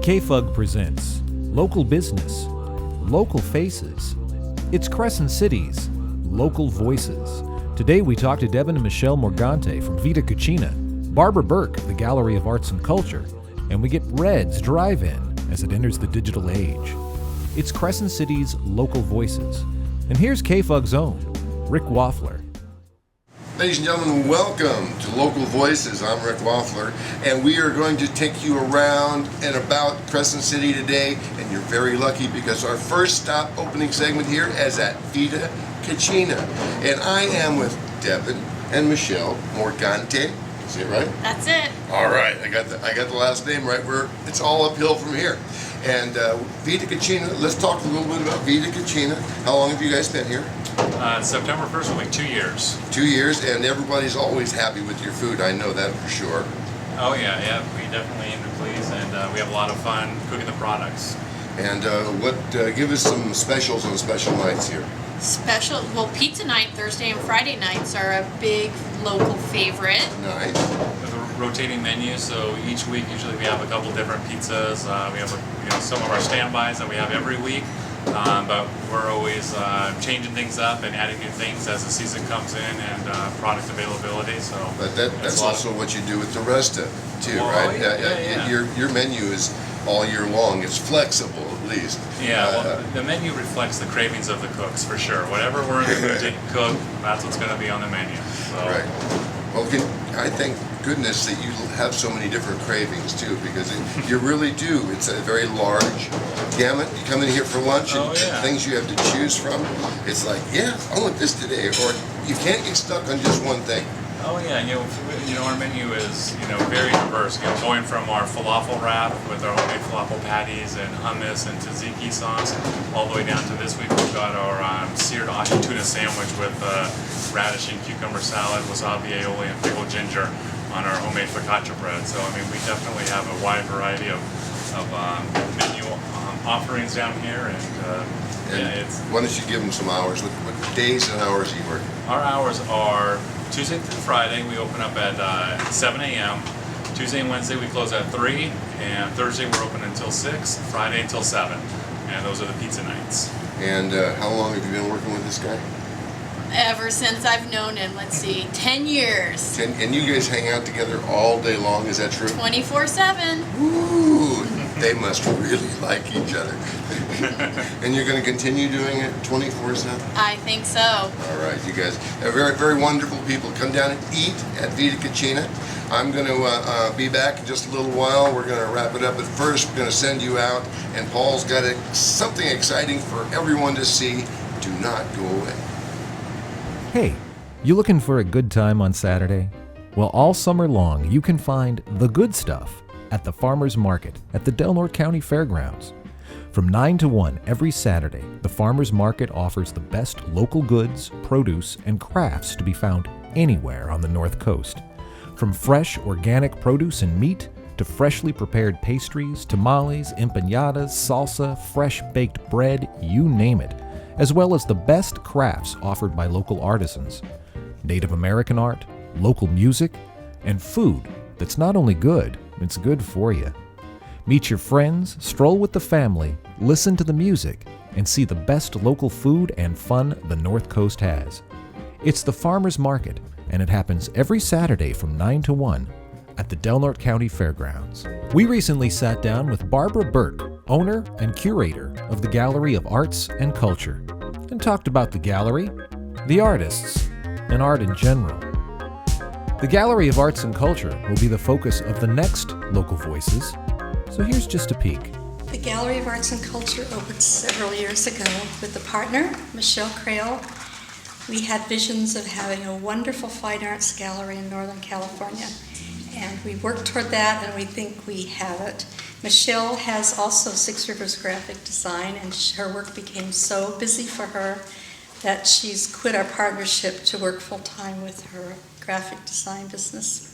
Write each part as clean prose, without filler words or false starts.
KFUG presents Local Business, Local Faces. It's Crescent City's Local Voices. Today we talk to Devin and Michelle Morgante from Vita Cucina, Barbara Burke of the Gallery of Arts and Culture, and we get Red's Drive-In as it enters the digital age. It's Crescent City's Local Voices. And here's KFUG's own, Rick Waffler. Ladies and gentlemen, welcome to Local Voices. I'm Rick Waffler, and we are going to take you around and about Crescent City today, and you're very lucky because our first stop opening segment here is at Vita Cucina, and I am with Devin and Michelle Morgante. Is it right? That's it. All right, I got the last name right. It's all uphill from here. And Vita Cucina, let's talk a little bit about Vita Cucina. How long have you guys been here? September 1st will be 2 years. 2 years, and everybody's always happy with your food. I know that for sure. Oh yeah, we definitely aim to please, and we have a lot of fun cooking the products. And give us some specials on special nights here. Pizza night, Thursday and Friday nights are a big local favorite. Nice. With a rotating menu, so each week usually we have a couple different pizzas. We have some of our standbys that we have every week. But we're always changing things up and adding new things as the season comes in and product availability. So, but that's also what you do with the rest of it too, well, right? Yeah. Your menu is all year long. It's flexible, at least. Yeah, well, the menu reflects the cravings of the cooks for sure. Whatever we're in the mood to cook, that's what's going to be on the menu. So. Right. Well, I thank goodness that you have so many different cravings too, because you really do. It's a very large gamut. You come in here for lunch and things you have to choose from. It's like, yeah, I want this today, or you can't get stuck on just one thing. Oh yeah, our menu is very diverse. Going from our falafel wrap with our homemade falafel patties and hummus and tzatziki sauce, all the way down to this week we've got our seared ahi tuna sandwich with radish and cucumber salad, wasabi aioli, and pickled ginger on our homemade focaccia bread. So we definitely have a wide variety of menu offerings down here, and why don't you give them some hours? What days and hours are you working? Our hours are Tuesday through Friday. We open up at 7 a.m. Tuesday and Wednesday we close at 3, and Thursday we're open until 6, Friday until 7, and those are the pizza nights. And how long have you been working with this guy? Ever since I've known him, 10 years. And you guys hang out together all day long, is that true? 24/7. Ooh, they must really like each other. And you're going to continue doing it 24/7? I think so. All right, you guys are very, very wonderful people. Come down and eat at Vita Cucina. I'm going to be back in just a little while. We're going to wrap it up, but first we're going to send you out, and Paul's got something exciting for everyone to see. Do not go away. Hey, you looking for a good time on Saturday? Well, all summer long, you can find the good stuff at the Farmers Market at the Del Norte County Fairgrounds. From 9 to 1 every Saturday, the Farmers Market offers the best local goods, produce, and crafts to be found anywhere on the North Coast. From fresh, organic produce and meat, to freshly prepared pastries, tamales, empanadas, salsa, fresh baked bread, you name it, as well as the best crafts offered by local artisans, Native American art, local music, and food that's not only good, it's good for you. Meet your friends, stroll with the family, listen to the music, and see the best local food and fun the North Coast has. It's the Farmers Market, and it happens every Saturday from 9 to 1 at the Del Norte County Fairgrounds. We recently sat down with Barbara Burke, owner and curator of the Gallery of Arts and Culture, and talked about the gallery, the artists, and art in general. The Gallery of Arts and Culture will be the focus of the next Local Voices, so here's just a peek. The Gallery of Arts and Culture opened several years ago with a partner, Michelle Creel. We had visions of having a wonderful fine arts gallery in Northern California, and we worked toward that, and we think we have it. Michelle has also Six Rivers Graphic Design, and her work became so busy for her that she's quit our partnership to work full-time with her graphic design business.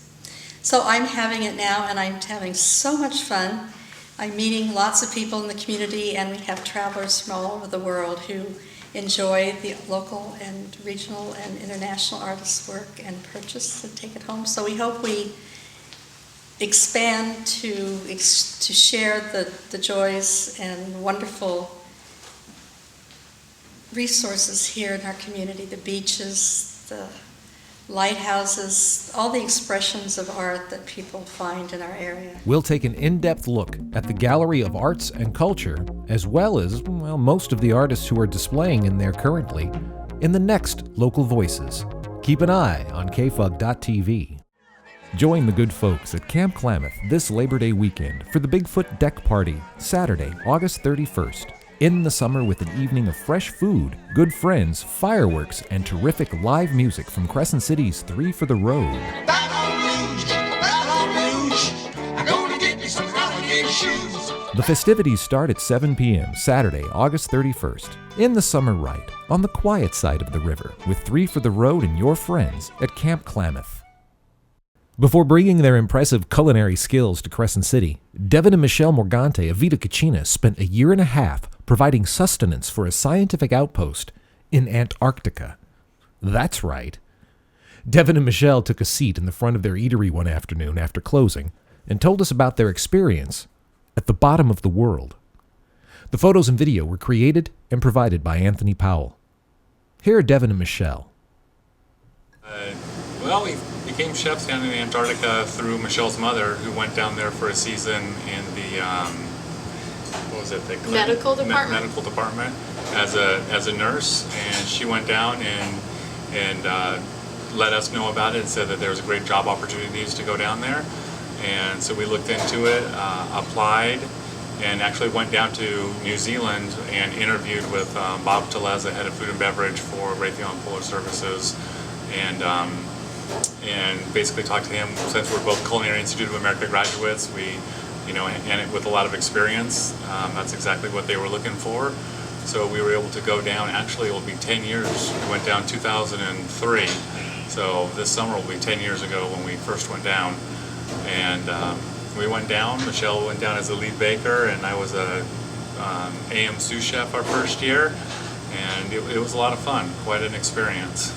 So I'm having it now, and I'm having so much fun. I'm meeting lots of people in the community, and we have travelers from all over the world who enjoy the local and regional and international artists' work and purchase and take it home. So we hope expand to share the joys and wonderful resources here in our community, the beaches, the lighthouses, all the expressions of art that people find in our area. We'll take an in-depth look at the Gallery of Arts and Culture, as well as, well, most of the artists who are displaying in there currently, in the next Local Voices. Keep an eye on KFUG.TV. Join the good folks at Camp Klamath this Labor Day weekend for the Bigfoot Deck Party, Saturday, August 31st. In the summer with an evening of fresh food, good friends, fireworks, and terrific live music from Crescent City's Three for the Road. I'm gonna get me some alligator shoes. The festivities start at 7 p.m. Saturday, August 31st. In the summer right, on the quiet side of the river, with Three for the Road and your friends at Camp Klamath. Before bringing their impressive culinary skills to Crescent City, Devin and Michelle Morgante of Vita Cucina spent a year and a half providing sustenance for a scientific outpost in Antarctica. That's right. Devin and Michelle took a seat in the front of their eatery one afternoon after closing and told us about their experience at the bottom of the world. The photos and video were created and provided by Anthony Powell. Here are Devin and Michelle. Well, we became chefs down in Antarctica through Michelle's mother, who went down there for a season in the medical department. Medical department as a nurse, and she went down and let us know about it and said that there was great job opportunities to go down there, and so we looked into it, applied, and actually went down to New Zealand and interviewed with Bob Telez, the head of food and beverage for Raytheon Polar Services, and basically talked to him. Since we're both Culinary Institute of America graduates, we, and with a lot of experience, that's exactly what they were looking for. So we were able to go down. Actually, it will be 10 years. We went down 2003. So this summer will be 10 years ago when we first went down. And we went down. Michelle went down as a lead baker, and I was a AM sous chef our first year. And it was a lot of fun. Quite an experience.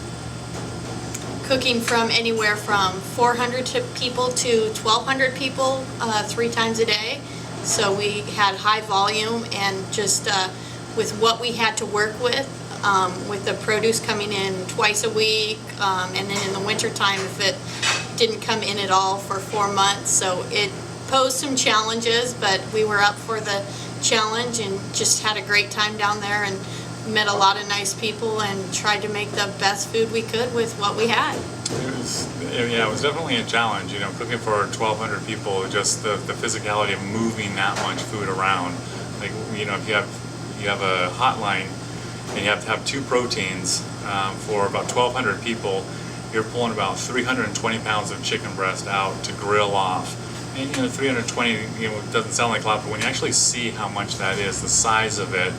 Cooking from anywhere from 400 people to 1,200 people 3 times a day. So we had high volume, and just with what we had to work with the produce coming in twice a week, and then in the wintertime if it didn't come in at all for 4 months. So it posed some challenges, but we were up for the challenge and just had a great time down there and met a lot of nice people and tried to make the best food we could with what we had. It was definitely a challenge, cooking for 1,200 people, just the physicality of moving that much food around. Like, if you have a hotline and you have to have 2 proteins for about 1,200 people, you're pulling about 320 pounds of chicken breast out to grill off. And 320, doesn't sound like a lot, but when you actually see how much that is, the size of it,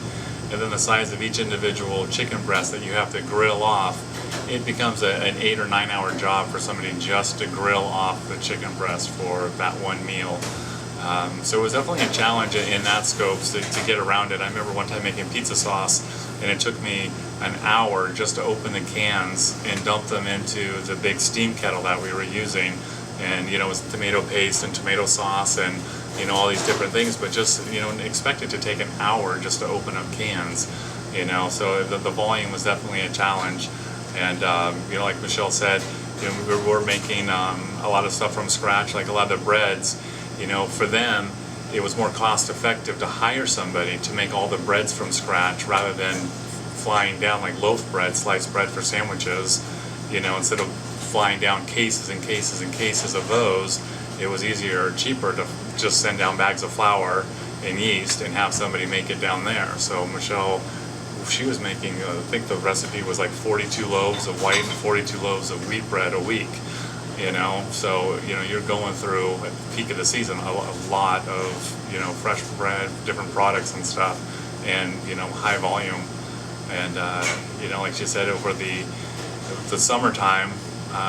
and then the size of each individual chicken breast that you have to grill off, it becomes an 8 or 9 hour job for somebody just to grill off the chicken breast for that one meal. So it was definitely a challenge in that scope to get around it. I remember one time making pizza sauce, and it took me an hour just to open the cans and dump them into the big steam kettle that we were using. And it was tomato paste and tomato sauce and all these different things, but just expect it to take an hour just to open up cans. So the volume was definitely a challenge. And like Michelle said, we were making a lot of stuff from scratch, like a lot of the breads. For them, it was more cost effective to hire somebody to make all the breads from scratch rather than flying down like loaf bread, sliced bread for sandwiches. Instead of flying down cases and cases and cases of those, it was easier, cheaper to just send down bags of flour and yeast and have somebody make it down there. So Michelle, she was making, I think the recipe was like 42 loaves of white and 42 loaves of wheat bread a week. So you're going through at the peak of the season a lot of fresh bread, different products and stuff, and high volume. And like she said, over the summertime,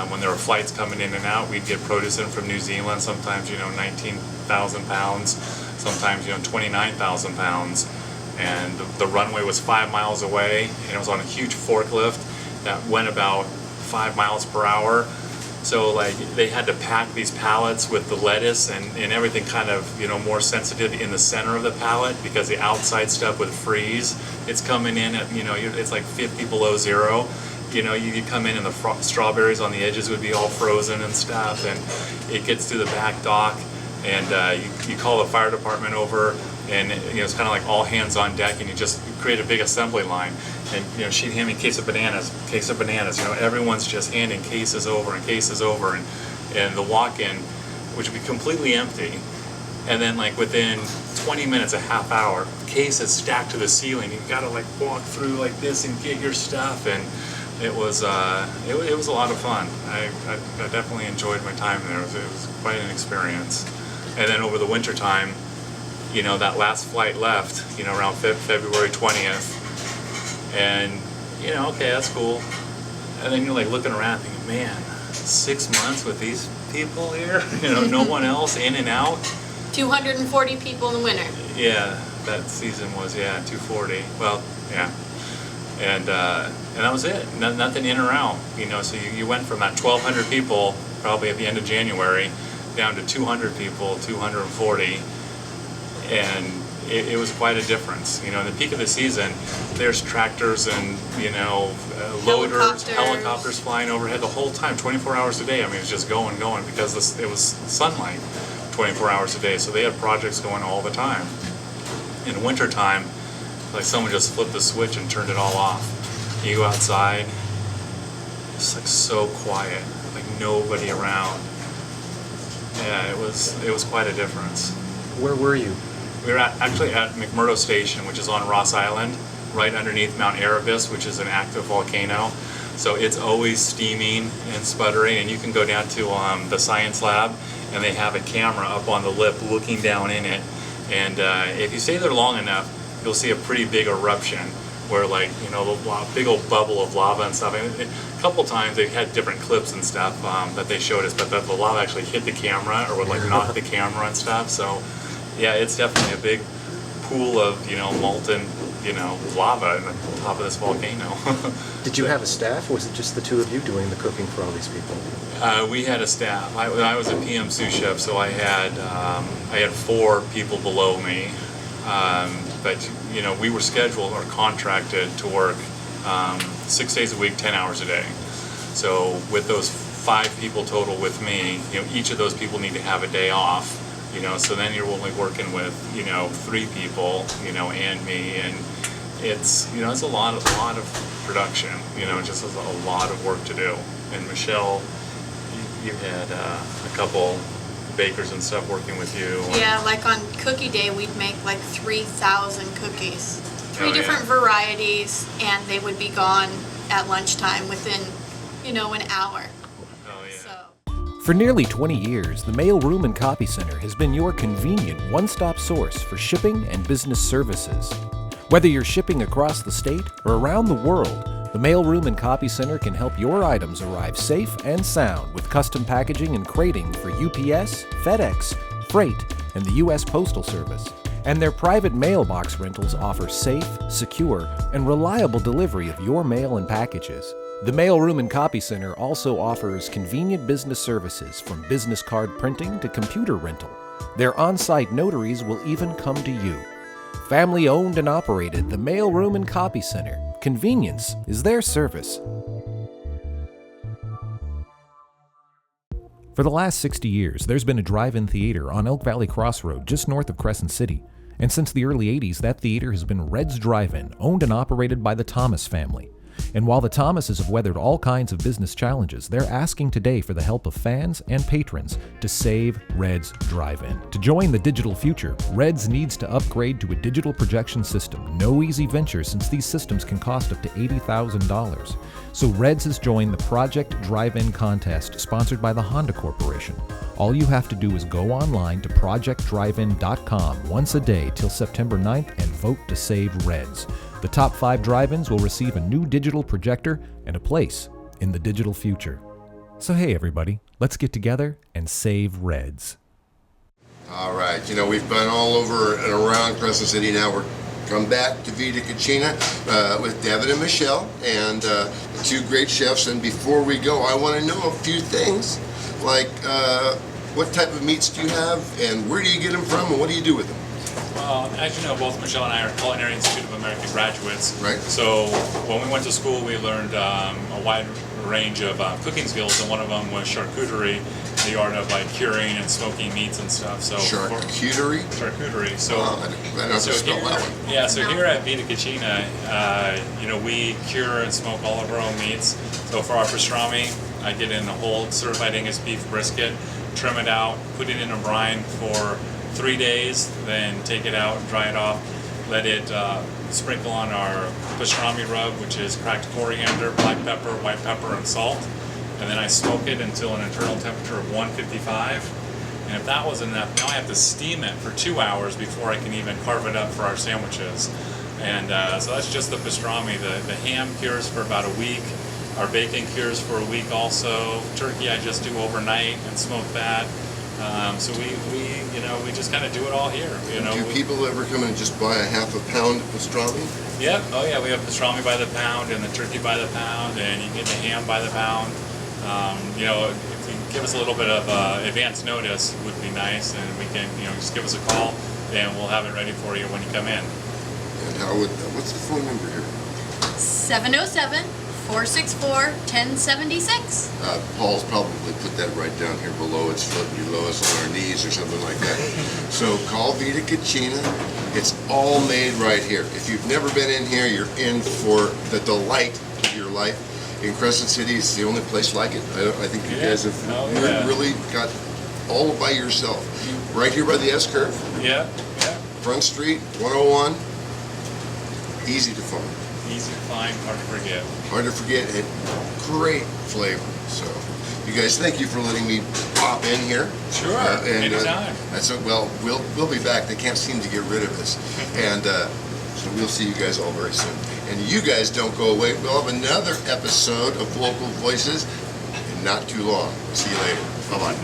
when there were flights coming in and out, we'd get produce in from New Zealand, sometimes 19,000 pounds, sometimes 29,000 pounds. And the runway was 5 miles away, and it was on a huge forklift that went about 5 miles per hour. So like they had to pack these pallets with the lettuce and everything kind of, more sensitive in the center of the pallet because the outside stuff would freeze. It's coming in at, it's like 50 below zero. You come in and the strawberries on the edges would be all frozen and stuff, and it gets to the back dock, and you call the fire department over, and it's kind of like all hands on deck, and you just create a big assembly line. And she'd hand me a case of bananas. Everyone's just handing cases over, and the walk-in, which would be completely empty, and then like within 20 minutes, a half hour, cases stacked to the ceiling. You got to like walk through like this and get your stuff, and it was it was a lot of fun. I definitely enjoyed my time there. It was quite an experience. And then over the winter time, that last flight left, around February 20th. And, okay, that's cool. And then you're like looking around thinking, man, 6 months with these people here? No one else in and out? 240 people in the winter. Yeah, that season was, 240. Well, yeah. And that was it. Nothing in or out. So you went from that 1,200 people, probably at the end of January, down to 200 people, 240. And it was quite a difference. In the peak of the season, there's tractors and, loaders, helicopters flying overhead the whole time, 24 hours a day. I mean, it's just going because it was sunlight 24 hours a day. So they had projects going all the time. In wintertime, like someone just flipped the switch and turned it all off. You go outside, it's like so quiet, like nobody around. Yeah, it was quite a difference. Where were you? We were actually at McMurdo Station, which is on Ross Island, right underneath Mount Erebus, which is an active volcano. So it's always steaming and sputtering, and you can go down to the science lab, and they have a camera up on the lip looking down in it. And if you stay there long enough, you'll see a pretty big eruption where, like, the big old bubble of lava and stuff. And a couple times they had different clips and stuff that they showed us, but the lava actually hit the camera or would like knock the camera and stuff. So yeah, it's definitely a big pool of, molten, lava in the top of this volcano. Did you have a staff, or was it just the two of you doing the cooking for all these people? We had a staff. I was a PM sous chef, so I had 4 people below me. But we were scheduled or contracted to work 6 days a week, 10 hours a day. So with those 5 people total with me, each of those people need to have a day off. So then you're only working with 3 people, and me, and it's it's a lot of production. Just a lot of work to do. And Michelle, you had a couple bakers and stuff working with you. Yeah, like on cookie day, we'd make like 3,000 cookies, 3 different yeah. varieties, and they would be gone at lunchtime within an hour. Oh yeah. So. For nearly 20 years, the Mail Room and Copy Center has been your convenient one-stop source for shipping and business services. Whether you're shipping across the state or around the world, the Mail Room and Copy Center can help your items arrive safe and sound with custom packaging and crating for UPS, FedEx, Freight, and the U.S. Postal Service. And their private mailbox rentals offer safe, secure, and reliable delivery of your mail and packages. The Mail Room and Copy Center also offers convenient business services from business card printing to computer rental. Their on-site notaries will even come to you. Family owned and operated, the Mail Room and Copy Center. Convenience is their service. For the last 60 years, there's been a drive-in theater on Elk Valley Crossroad just north of Crescent City. And since the early 80s, that theater has been Red's Drive-In, owned and operated by the Thomas family. And while the Thomases have weathered all kinds of business challenges, they're asking today for the help of fans and patrons to save Red's Drive-In. To join the digital future, Red's needs to upgrade to a digital projection system. No easy venture, since these systems can cost up to $80,000. So Red's has joined the Project Drive-In contest sponsored by the Honda Corporation. All you have to do is go online to projectdrivein.com once a day till September 9th and vote to save Red's. The top 5 drive-ins will receive a new digital projector and a place in the digital future. So hey everybody, let's get together and save Red's. All right, we've been all over and around Crescent City now. We're come back to Vita Cucina with Devin and Michelle, and the two great chefs. And before we go, I want to know a few things, like what type of meats do you have, and where do you get them from, and what do you do with them? Well, as you know, both Michelle and I are Culinary Institute of America graduates. Right. So when we went to school, we learned a wide range of cooking skills, and one of them was charcuterie, the art of like curing and smoking meats and stuff. So Charcuterie? Charcuterie. So I don't have to spell that one. Yeah, so here at Vita Cucina, we cure and smoke all of our own meats. So for our pastrami, I get in a whole certified Angus beef brisket, trim it out, put it in a brine for 3 days, then take it out, dry it off, let it sprinkle on our pastrami rub, which is cracked coriander, black pepper, white pepper, and salt. And then I smoke it until an internal temperature of 155. And if that wasn't enough, now I have to steam it for 2 hours before I can even carve it up for our sandwiches. And so that's just the pastrami. The ham cures for about a week. Our bacon cures for a week also. Turkey I just do overnight and smoke that. So we just kind of do it all here. Do people ever come and just buy a half a pound of pastrami? Yep. Oh yeah, we have pastrami by the pound and the turkey by the pound, and you get the ham by the pound. If you give us a little bit of advance notice, would be nice, and we can just give us a call, and we'll have it ready for you when you come in. And what's the phone number here? 707-464-1076. Paul's probably put that right down here below. It's floating below us on our knees or something like that. So call Vita Cucina. It's all made right here. If you've never been in here, you're in for the delight of your life. In Crescent City, it's the only place like it. I think you guys have really got all by yourself. Right here by the S-curve. Yeah. Front Street, 101. Easy to find. Easy to find, hard to forget. Hard to forget, and great flavor. So, you guys, thank you for letting me pop in here. Sure, anytime. We'll be back. They can't seem to get rid of us, and so we'll see you guys all very soon. And you guys don't go away. We'll have another episode of Local Voices in not too long. See you later. Bye bye.